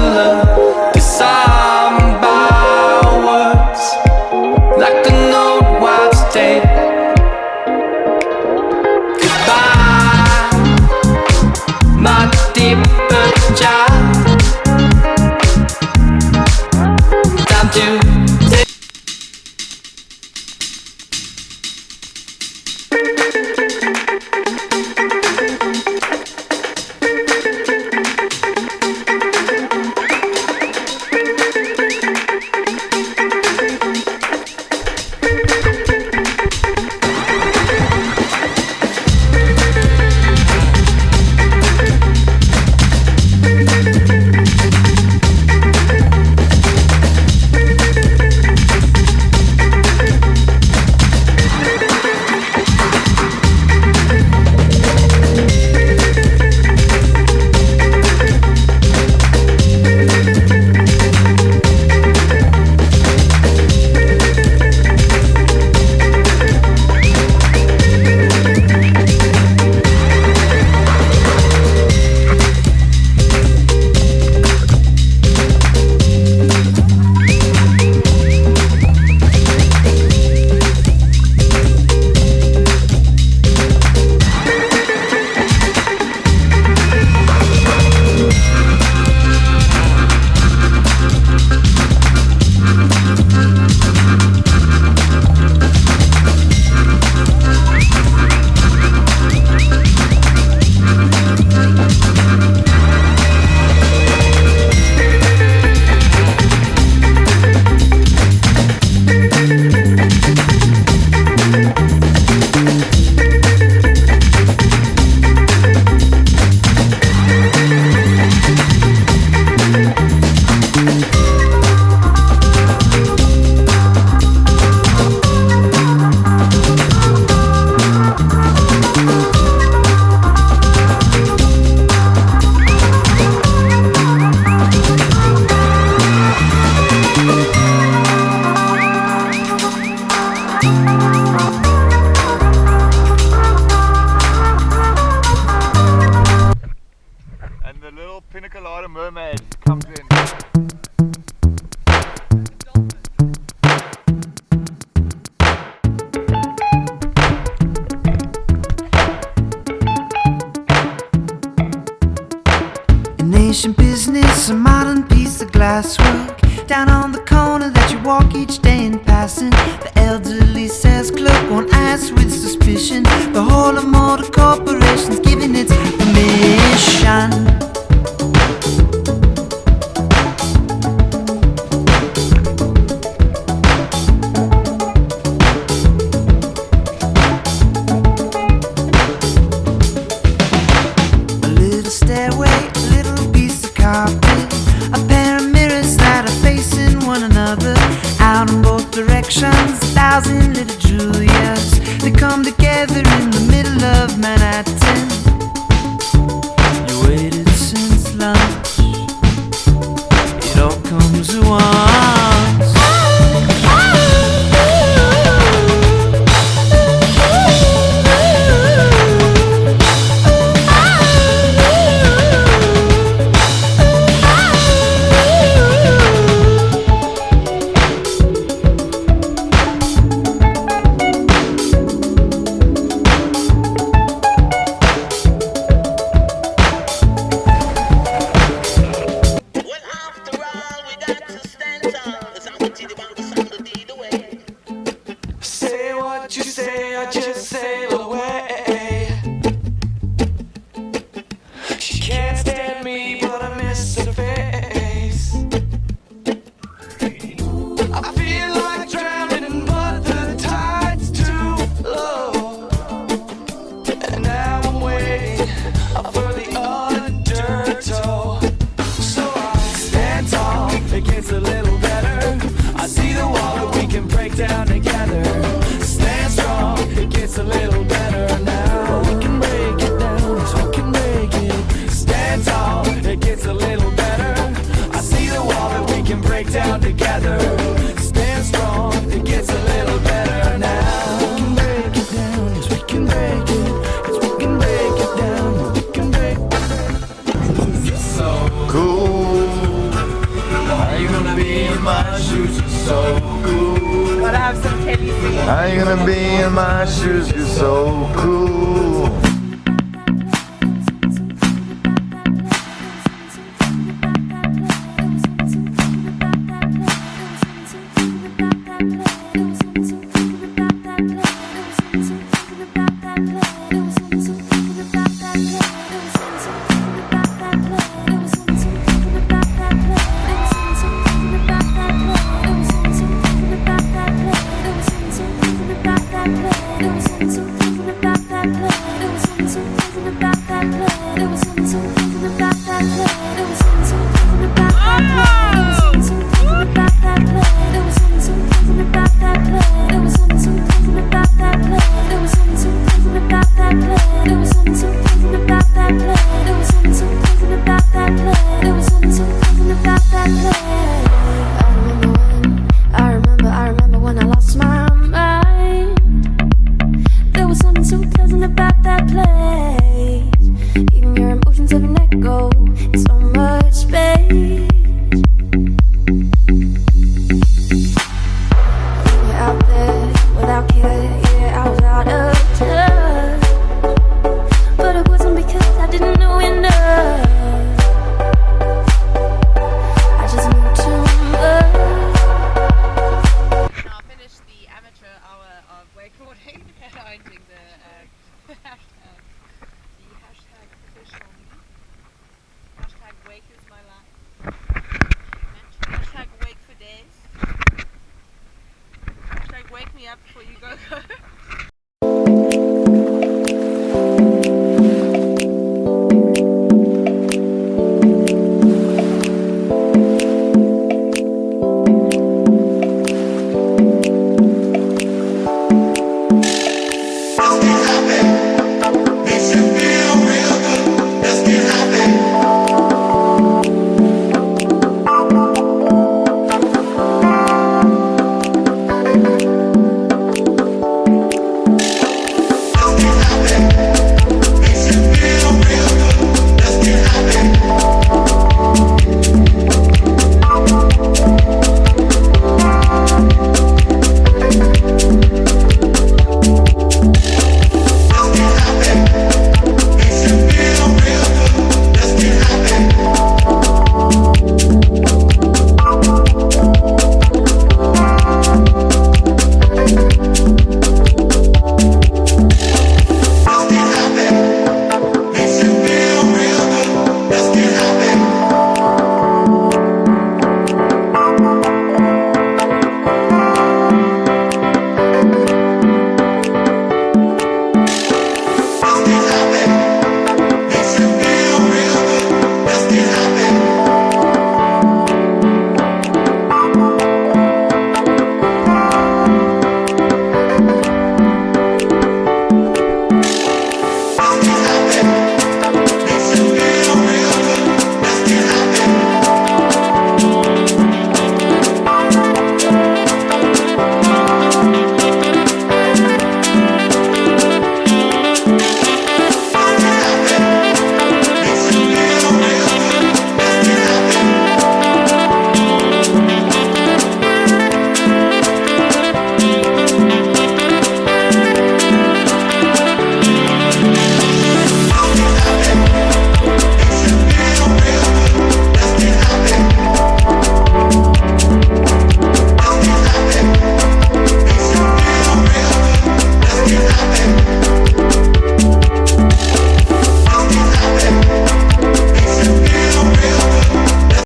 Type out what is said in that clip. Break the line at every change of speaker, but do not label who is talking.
love. 'Cause I'm backwards like an old wives' tale. Goodbye, my deeper child. Time to
mermaid comes in.
An ancient business, a modern piece of glasswork, down on the corner that you walk each day in passing. The elderly says clerk won't ask with suspicion. The whole of motor corporation's giving its permission. Out in both directions, 1,000 little Julias, they come together in the middle of Manhattan. You waited since lunch, it all comes at once.
so cool.
Gotta have some Kelly singing.
How you gonna be in my shoes? You're so cool.
I remember when I lost my mind. There was something so pleasant about that place. Even your emotions have an echo in so much space. We were out there without care, yeah, I was out of touch. But it wasn't because I didn't know enough. I just knew too much.
Now I finished the amateur hour of wakeboarding and I'm doing the hashtag official me. Hashtag wake is my life. Hashtag wake for days. Hashtag wake me up before you go.